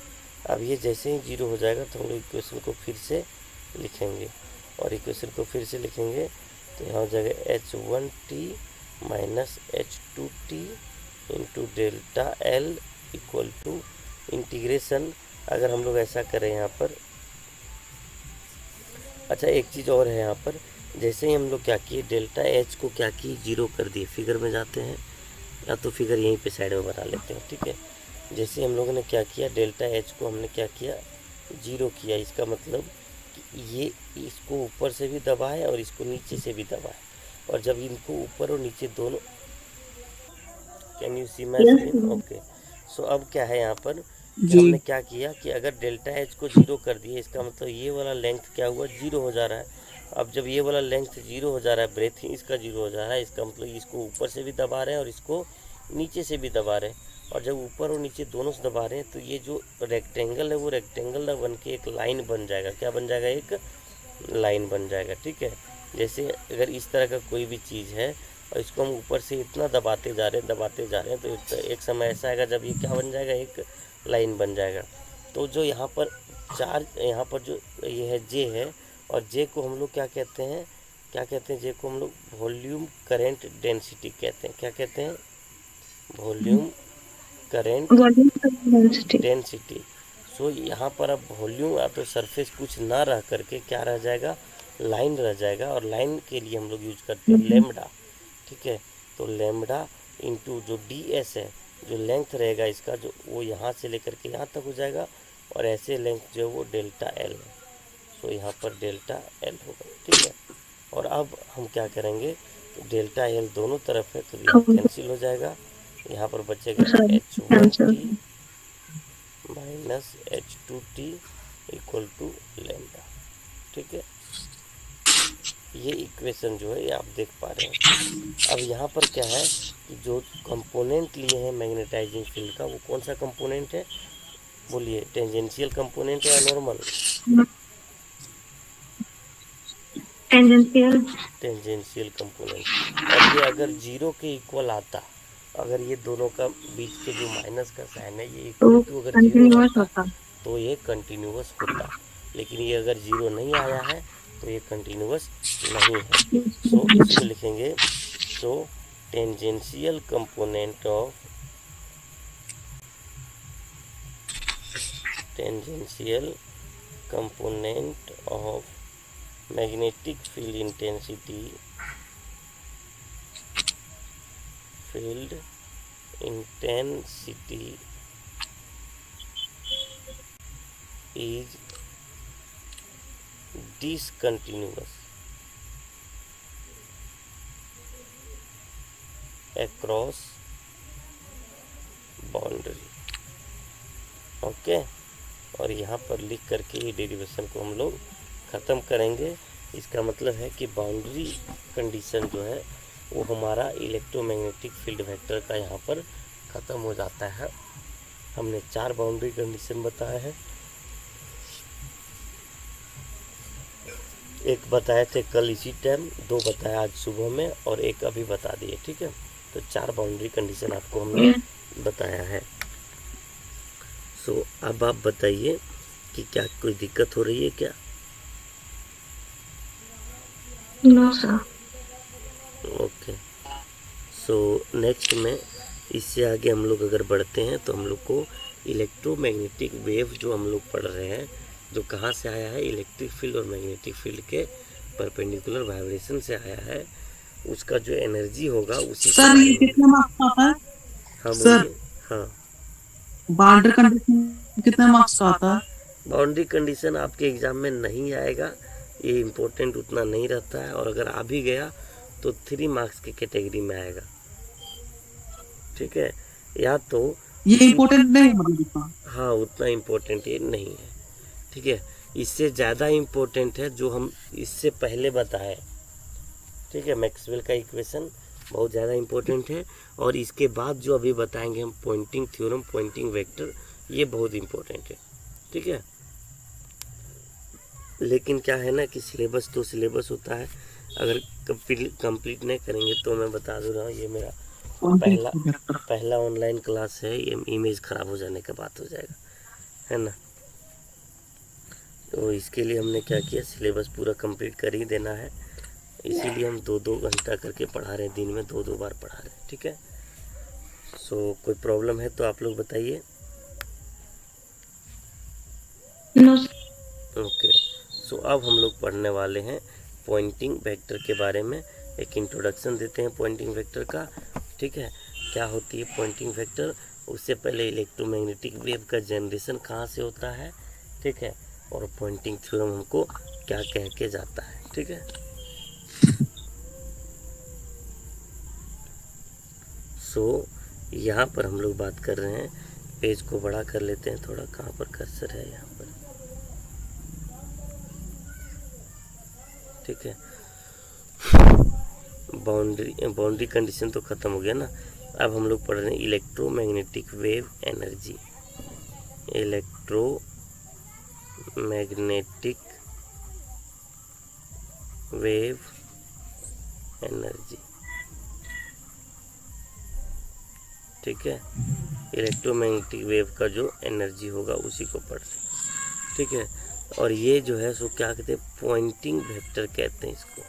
अब ये जैसे ही 0 हो जाएगा तो हम लोग इक्वेशन को फिर से लिखेंगे, और इक्वेशन को फिर से लिखेंगे तो यहाँ हो जाएगा h1t minus h2t into delta L equal to integration. अगर हम लोग ऐसा करें यहाँ पर, अच्छा एक चीज़ और है यहाँ पर, जैसे ही हम लोग क्या किए डेल्टा एच को क्या किए 0 कर दिए। फिगर में जाते हैं, या तो फिगर यहीं पे साइड में बना लेते हैं, ठीक है। जैसे हम लोगों ने क्या किया, डेल्टा एच को हमने क्या किया 0 किया, इसका मतलब कि ये इसको ऊपर से भी दबाए और इसको नीचे से भी दबाए, और जब इनको ऊपर और नीचे दोनों, can you see my screen? Okay. So अब क्या है यहाँ पर कि जी हमने क्या किया कि अगर डेल्टा एच को 0 कर दिए, इसका मतलब ये वाला लेंथ क्या हुआ 0 हो जा रहा है। अब जब ये वाला लेंथ 0 हो जा रहा है, ब्रेथ ही इसका 0 हो जा रहा है, इसका मतलब इसको ऊपर से भी दबा रहे हैं और इसको नीचे से भी दबा रहे हैं, और जब ऊपर और नीचे दोनों से दबा रहे हैं तो ये जो रेक्टेंगल है वो रेक्टेंगल ना बन के एक लाइन बन जाएगा। क्या बन जाएगा? एक लाइन बन जाएगा, ठीक है। जैसे अगर इस तरह का कोई भी चीज़ है और इसको हम ऊपर से इतना दबाते जा रहे हैं तो एक समय ऐसा आएगा जब ये क्या बन जाएगा, एक लाइन बन जाएगा। तो जो यहाँ पर चार्ज, यहाँ पर जो ये है जे है, और जे को हम लोग क्या कहते हैं, जे को हम लोग वॉल्यूम करेंट डेंसिटी कहते हैं। क्या कहते हैं? Volume current density. सो यहाँ पर अब वॉल्यूम या तो सरफेस कुछ ना रह करके क्या रह जाएगा, लाइन रह जाएगा, और लाइन के लिए हम लोग यूज करते हैं लेमडा, ठीक है। तो लेमडा इंटू जो डी एस है, जो लेंथ रहेगा इसका, जो वो यहाँ से लेकर के यहाँ तक हो जाएगा, और ऐसे लेंथ जो है वो डेल्टा एल है। सो यहाँ पर डेल्टा एल होगा, ठीक है। और अब हम क्या करेंगे, तो डेल्टा एल दोनों तरफ है तो ये कैंसिल हो जाएगा, यहाँ पर बचेगा h1t minus h2t equal to lambda, ठीक है। ये इक्वेशन जो है ये आप देख पा रहे हैं। अब यहाँ पर क्या है कि जो कंपोनेंट लिए हैं मैग्नेटाइजिंग फील्ड का, वो कौन सा कंपोनेंट है बोलिए? टेंजेंशियल कंपोनेंट है या नॉर्मल? Tangential component. और ये अगर 0 के इक्वल आता, अगर ये दोनों का बीच के जो माइनस का साइन है ये इक्वल टू अगर 0 रहता तो ये कंटिन्यूअस होता, लेकिन ये अगर 0 नहीं आया है तो ये कंटिन्यूअस नहीं है। सो इसको लिखेंगे, so tangential component of magnetic field intensity is discontinuous across boundary। Okay, और यहाँ पर लिख करके ये डेरिवेशन को हम लोग ख़त्म करेंगे। इसका मतलब है कि बाउंड्री कंडीशन जो है वो हमारा इलेक्ट्रोमैग्नेटिक फील्ड वेक्टर का यहाँ पर ख़त्म हो जाता है। हमने 4 बाउंड्री कंडीशन बताया है, एक बताए थे कल इसी टाइम, 2 बताया आज सुबह में, और एक अभी बता दिए, ठीक है। तो 4 बाउंड्री कंडीशन आपको हमने बताया है। सो अब आप बताइए कि क्या कोई दिक्कत हो रही है क्या? No sir. Okay, so next में इससे आगे हम लोग अगर बढ़ते हैं तो हम लोग को इलेक्ट्रोमैग्नेटिक वेव जो हम लोग पढ़ रहे हैं, जो कहाँ से आया है, इलेक्ट्रिक फील्ड और मैग्नेटिक फील्ड के परपेंडिकुलर वाइब्रेशन से आया है, उसका जो एनर्जी होगा उसी सर ये कितने मार्क्स का आता है? हाँ सर बोलिए। हाँ, बाउंड्री कंडीशन कितने मार्क्स का आता है? बाउंड्री कंडीशन आपके एग्ज़ाम में नहीं आएगा, ये इम्पोर्टेंट उतना नहीं रहता है, और अगर आ भी गया तो 3 मार्क्स की कैटेगरी में आएगा, ठीक है। या तो ये इम्पोर्टेंट नहीं मतलब? हाँ, उतना इम्पोर्टेंट ये नहीं है, ठीक है। इससे ज़्यादा इम्पोर्टेंट है जो हम इससे पहले बताए, ठीक है। मैक्सवेल का इक्वेशन बहुत ज़्यादा इम्पोर्टेंट है, और इसके बाद जो अभी बताएंगे हम पॉइंटिंग थ्योरम, पॉइंटिंग वेक्टर, ये बहुत इम्पोर्टेंट है, ठीक है। लेकिन क्या है ना कि सिलेबस तो सिलेबस होता है, अगर कंप्लीट नहीं करेंगे तो मैं बता दे रहा हूँ, ये मेरा पहला ऑनलाइन क्लास है, ये इमेज ख़राब हो जाने के बाद हो जाएगा, है ना। तो इसके लिए हमने क्या किया, सिलेबस पूरा कंप्लीट कर ही देना है, इसीलिए हम 2-2 घंटा करके पढ़ा रहे हैं, दिन में 2-2 बार पढ़ा रहे हैं, ठीक है। सो कोई प्रॉब्लम है तो आप लोग बताइए। नो ओके, सो अब हम लोग पढ़ने वाले हैं पॉइंटिंग वेक्टर के बारे में। एक इंट्रोडक्शन देते हैं पॉइंटिंग वेक्टर का, ठीक है। क्या होती है पॉइंटिंग वेक्टर, उससे पहले इलेक्ट्रोमैग्नेटिक वेव का जनरेशन कहाँ से होता है, ठीक है, और पॉइंटिंग थ्योरम हमको क्या कह के जाता है, ठीक है। सो यहाँ पर हम लोग बात कर रहे हैं, पेज को बड़ा कर लेते हैं थोड़ा, कहाँ पर कर्सर है यहाँ पर, ठीक है। बाउंड्री कंडीशन तो ख़त्म हो गया ना। अब हम लोग पढ़ रहे हैं electromagnetic wave energy, electromagnetic wave energy, ठीक है। इलेक्ट्रोमैग्नेटिक वेव का जो एनर्जी होगा उसी को पढ़ रहे हैं, ठीक है। और ये जो है सो क्या कहते हैं, पॉइंटिंग वेक्टर कहते हैं इसको,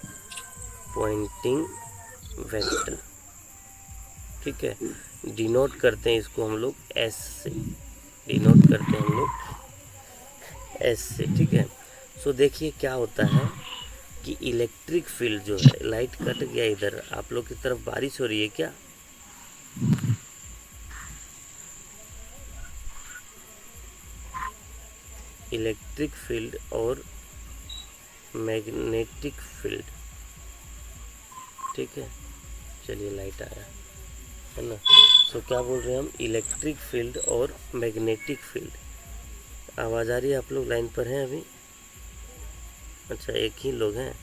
पॉइंटिंग वेक्टर, ठीक है। डिनोट करते हैं इसको हम लोग एस से, डिनोट करते हैं हम लोग एस से, ठीक है। सो देखिए क्या होता है कि इलेक्ट्रिक फील्ड जो है, लाइट कट गया इधर, आप लोग की तरफ बारिश हो रही है क्या? इलेक्ट्रिक फील्ड और मैग्नेटिक फील्ड, ठीक है। चलिए लाइट आया है ना। सो क्या बोल रहे हैं हम, इलेक्ट्रिक फील्ड और मैग्नेटिक फील्ड। आवाज़ आ रही है? आप लोग लाइन पर हैं अभी? अच्छा, एक ही लोग हैं,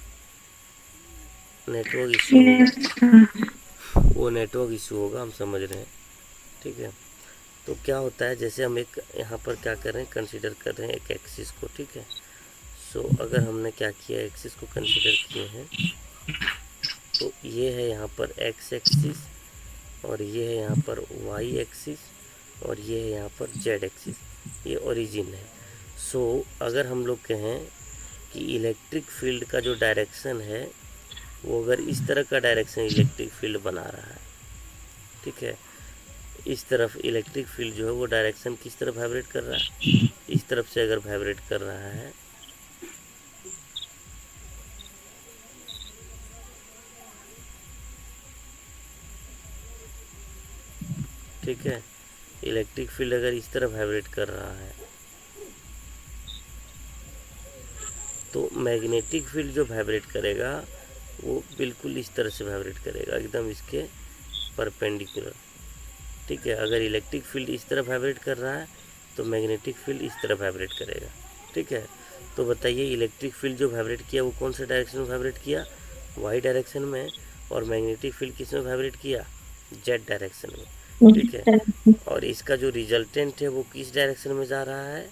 नेटवर्क इशू होगा, वो नेटवर्क इशू होगा, हम समझ रहे हैं, ठीक है। तो क्या होता है, जैसे हम एक यहाँ पर क्या कर रहे हैं, कंसीडर कर रहे हैं एक एक्सिस को, ठीक है। सो अगर हमने क्या किया, एक्सिस को कंसीडर किए हैं, तो ये है यहाँ पर एक्स एक्सिस, और ये है यहाँ पर वाई एक्सिस, और ये है यहाँ पर जेड एक्सिस, ये ओरिजिन है। सो अगर हम लोग कहें कि इलेक्ट्रिक फील्ड का जो डायरेक्शन है वो अगर इस तरह का डायरेक्शन इलेक्ट्रिक फील्ड बना रहा है, ठीक है, इस तरफ इलेक्ट्रिक फील्ड जो है वो डायरेक्शन किस तरफ वाइब्रेट कर रहा है, इस तरफ से अगर वाइब्रेट कर रहा है, ठीक है, इलेक्ट्रिक फील्ड अगर इस तरफ वाइब्रेट कर रहा है, तो मैग्नेटिक फील्ड जो वाइब्रेट करेगा वो बिल्कुल इस तरह से वाइब्रेट करेगा, एकदम इसके परपेंडिकुलर, ठीक है। अगर इलेक्ट्रिक फील्ड इस तरफ वाइब्रेट कर रहा है तो मैग्नेटिक फील्ड इस तरफ वाइब्रेट करेगा, ठीक है। तो बताइए इलेक्ट्रिक फील्ड जो वाइब्रेट किया वो कौन से डायरेक्शन में वाइब्रेट किया, वाई डायरेक्शन में, और मैग्नेटिक फील्ड किस में वाइब्रेट किया, जेड डायरेक्शन में, ठीक है। और इसका जो रिजल्टेंट है वो किस डायरेक्शन में जा रहा है,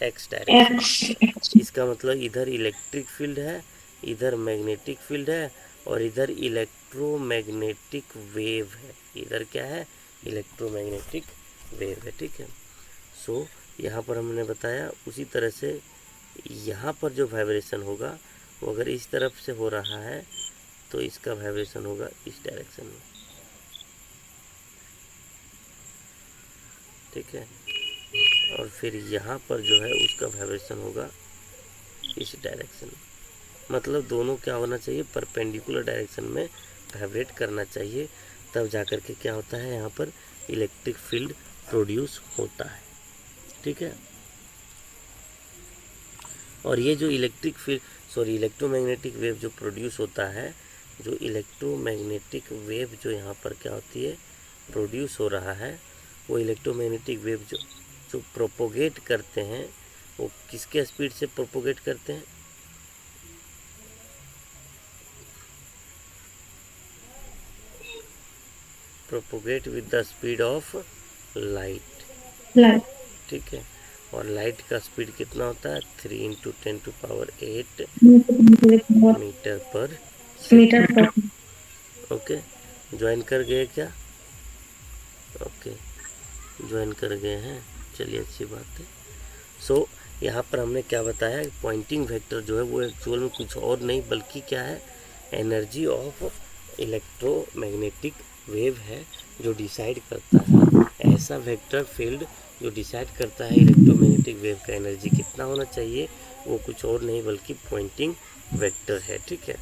एक्स डायरेक्शन। इसका मतलब इधर इलेक्ट्रिक फील्ड है, इधर मैग्नेटिक फील्ड है, और इधर इलेक्ट्रोमैग्नेटिक वेव है, इधर क्या है, इलेक्ट्रोमैग्नेटिक वेव है, ठीक है। सो यहाँ पर हमने बताया उसी तरह से यहाँ पर जो वाइब्रेशन होगा वो अगर इस तरफ से हो रहा है तो इसका वाइब्रेशन होगा इस डायरेक्शन में, ठीक है। और फिर यहाँ पर जो है उसका वाइब्रेशन होगा इस डायरेक्शन में, मतलब दोनों क्या होना चाहिए, परपेंडिकुलर डायरेक्शन में वाइब्रेट करना चाहिए, तब जाकर के क्या होता है, यहाँ पर इलेक्ट्रिक फील्ड प्रोड्यूस होता है, ठीक है। और ये जो इलेक्ट्रोमैग्नेटिक वेव जो प्रोड्यूस होता है, जो इलेक्ट्रोमैग्नेटिक वेव जो यहाँ पर क्या होती है, प्रोड्यूस हो रहा है, वो इलेक्ट्रोमैग्नेटिक वेव जो प्रोपोगेट करते हैं वो किसके स्पीड से प्रोपोगेट करते हैं, propagate with the speed of light, ठीक है। और लाइट का स्पीड कितना होता है, 3 × 10⁸ मीटर पर सेकेंड, ओके। ज्वाइन कर गए क्या, ओके, ज्वाइन कर गए हैं, चलिए अच्छी बात है। सो यहाँ पर हमने क्या बताया, पॉइंटिंग वेक्टर जो है वो एक्चुअल में कुछ और नहीं बल्कि क्या है, एनर्जी ऑफ इलेक्ट्रोमैग्नेटिक वेव है जो डिसाइड करता है, ऐसा वेक्टर फील्ड जो डिसाइड करता है इलेक्ट्रोमैग्नेटिक वेव का एनर्जी कितना होना चाहिए, वो कुछ और नहीं बल्कि पॉइंटिंग वेक्टर है। ठीक है,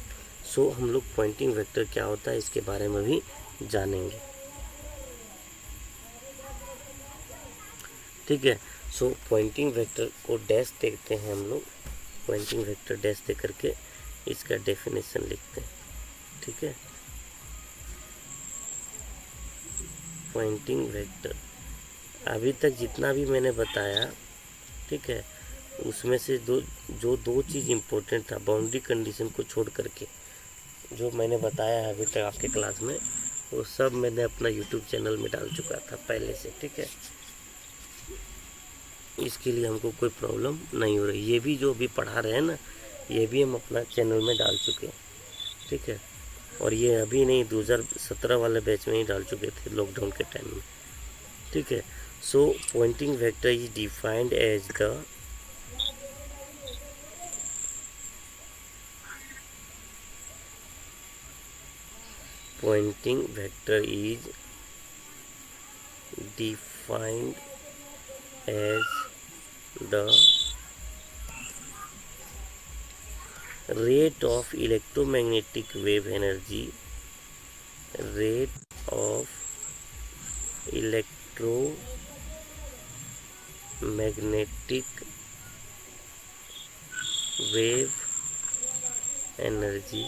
सो हम लोग पॉइंटिंग वेक्टर क्या होता है इसके बारे में भी जानेंगे। ठीक है, सो पॉइंटिंग वेक्टर को डैश देखते हैं हम लोग, पॉइंटिंग वेक्टर डैश दे करके इसका डेफिनेशन लिखते हैं। ठीक है, पॉइंटिंग वेक्टर अभी तक जितना भी मैंने बताया, ठीक है, उसमें से दो चीज़ इम्पोर्टेंट था, बाउंड्री कंडीशन को छोड़ करके जो मैंने बताया है अभी तक आपके क्लास में, वो सब मैंने अपना यूट्यूब चैनल में डाल चुका था पहले से। ठीक है, इसके लिए हमको कोई प्रॉब्लम नहीं हो रही। ये भी जो अभी पढ़ा रहे हैं ना, ये भी हम अपना चैनल में डाल चुके हैं। ठीक है, और ये अभी नहीं, 2017 वाले बैच में ही डाल चुके थे लॉकडाउन के टाइम में। ठीक है, so Poynting vector is defined as the pointing vector is defined as the rate of electromagnetic wave energy, rate of electromagnetic wave energy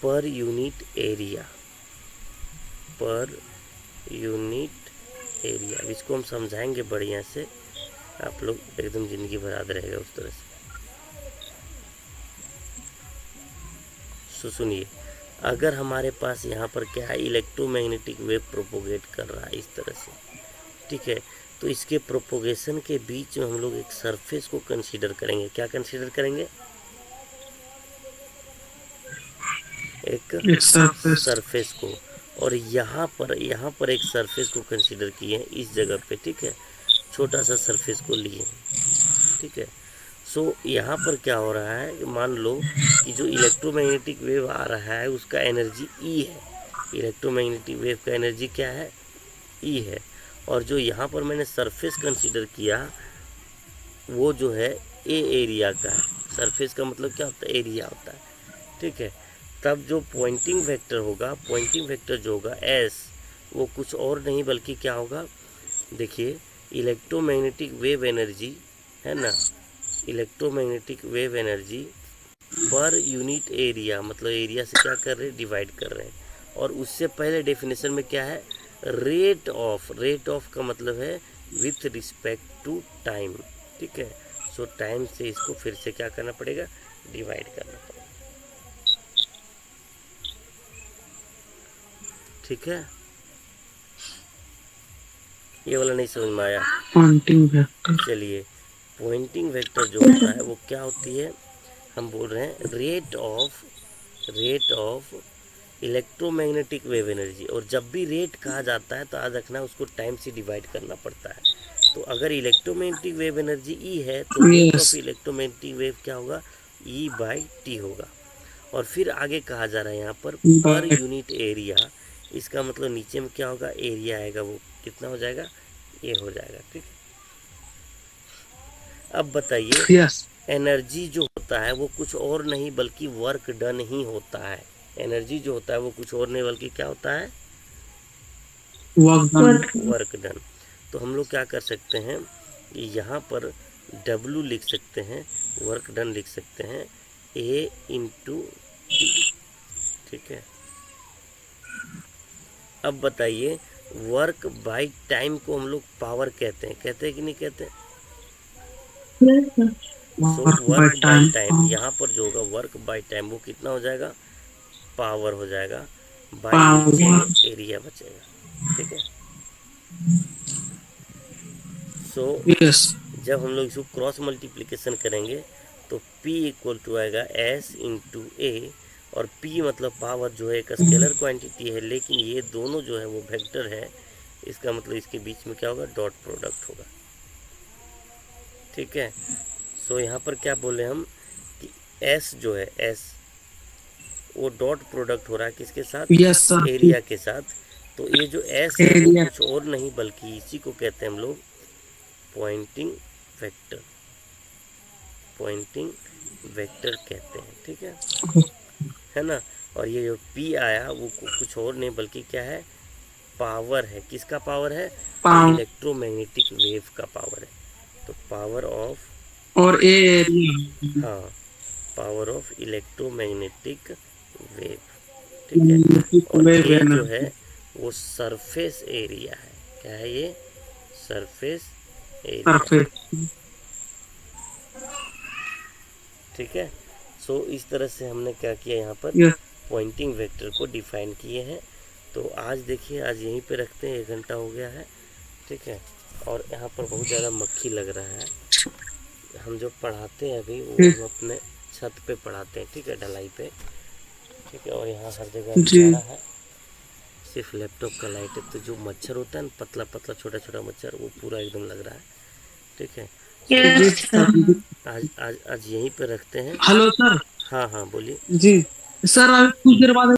per unit area, per unit area. इसको हम समझाएंगे बढ़िया से, आप लोग एकदम ज़िंदगी भर याद रहेगा उस तरह से। सुनिए, अगर हमारे पास यहाँ पर क्या है, इलेक्ट्रोमैग्नेटिक वेव प्रोपोगेट कर रहा है इस तरह से, ठीक है, तो इसके प्रोपोगेशन के बीच में हम लोग एक सरफेस को कंसीडर करेंगे। क्या कंसीडर करेंगे? एक सरफेस को। और यहाँ पर एक सरफेस को कंसीडर किए इस जगह पे। ठीक है, छोटा सा सरफेस को लिए। ठीक है, सो यहाँ पर क्या हो रहा है, मान लो कि जो इलेक्ट्रोमैग्नेटिक वेव आ रहा है उसका एनर्जी ई है। इलेक्ट्रोमैग्नेटिक वेव का एनर्जी क्या है? ई है। और जो यहाँ पर मैंने सरफेस कंसीडर किया वो जो है ए एरिया का है। सरफेस का मतलब क्या होता है? एरिया होता है। ठीक है, तब जो पॉइंटिंग वेक्टर होगा, पॉइंटिंग वेक्टर जो होगा एस, वो कुछ और नहीं बल्कि क्या होगा, देखिए, इलेक्ट्रोमैग्नेटिक वेव एनर्जी है ना, electromagnetic wave energy per unit area, मतलब एरिया से क्या कर रहे हैं? डिवाइड कर रहे हैं। और उससे पहले डेफिनेशन में क्या है? Rate of. रेट ऑफ का मतलब है विथ रिस्पेक्ट टू टाइम। ठीक है, सो टाइम से इसको फिर से क्या करना पड़ेगा? डिवाइड करना पड़ेगा। ठीक है, ये वाला नहीं समझ में आया? पॉइंटिंग वेक्टर, चलिए, पॉइंटिंग वेक्टर जो होता है वो क्या होती है? हम बोल रहे हैं rate of electromagnetic wave energy. और जब भी रेट कहा जाता है तो याद रखना उसको टाइम से डिवाइड करना पड़ता है। तो अगर इलेक्ट्रोमैग्नेटिक वेव एनर्जी ई है तो रेट ऑफ इलेक्ट्रोमैग्नेटिक वेव क्या होगा? ई बाई टी होगा। और फिर आगे कहा जा रहा है यहाँ पर यूनिट एरिया। इसका मतलब नीचे में क्या होगा? एरिया आएगा, वो कितना हो जाएगा? ये हो जाएगा। ठीक, अब बताइए, एनर्जी जो होता है वो कुछ और नहीं बल्कि वर्क डन ही होता है। एनर्जी जो होता है वो कुछ और नहीं बल्कि क्या होता है? Work done. तो हम लोग क्या कर सकते हैं, यहाँ पर W लिख सकते हैं, वर्क डन लिख सकते हैं A इंटू टी। ठीक है, अब बताइए, वर्क बाय टाइम को हम लोग पावर कहते हैं कि नहीं कहते हैं? सो वर्क बाय टाइम, यहाँ पर जो होगा वर्क बाय टाइम वो कितना हो जाएगा? पावर हो जाएगा, बाय नीचे एरिया बचेगा। ठीक है, सो जब हम लोग इसको क्रॉस मल्टीप्लिकेशन करेंगे तो P इक्वल टू आएगा S इंटू ए। और P मतलब पावर जो है एक स्केलर क्वांटिटी है, लेकिन ये दोनों जो है वो वेक्टर है। इसका मतलब इसके बीच में क्या होगा, डॉट प्रोडक्ट होगा। ठीक है, सो यहाँ पर क्या बोले हम कि एस जो है, एस वो डॉट प्रोडक्ट हो रहा है किसके साथ, यस सर। एरिया के साथ। तो ये जो एस है वो एरिया। कुछ और नहीं बल्कि इसी को कहते हैं हम लोग पॉइंटिंग वेक्टर, पॉइंटिंग वेक्टर कहते हैं। ठीक है ना। और ये जो पी आया वो कुछ और नहीं बल्कि क्या है, पावर है। किसका पावर है, पावर इलेक्ट्रोमैग्नेटिक वेव का पावर है। तो पावर ऑफ, और ए एरिया। हाँ, पावर ऑफ इलेक्ट्रोमैग्नेटिक वेव। ठीक है, और ए जो है वो सरफेस एरिया है। क्या है ये, सरफेस एरिया। परफेक्ट। ठीक है, सो इस तरह से हमने क्या किया, यहाँ पर यस पॉइंटिंग वेक्टर को डिफाइन किए हैं। तो आज देखिए, आज यहीं पे रखते हैं, 1 घंटा हो गया है। ठीक है, और यहाँ पर बहुत ज़्यादा मक्खी लग रहा है। हम जो पढ़ाते हैं अभी वो हम अपने छत पे पढ़ाते हैं, ठीक है, ढलाई पे। ठीक है, और यहाँ हर जगह जी। अंधेरा है, सिर्फ लैपटॉप का लाइट है। तो जो मच्छर होता है ना, पतला पतला छोटा छोटा मच्छर, वो पूरा एकदम लग रहा है। ठीक है, जी यस सर। आज आज आज यहीं पे रखते हैं। Hello sir. हाँ हाँ, बोलिए। जी सर, अभी कुछ देर बाद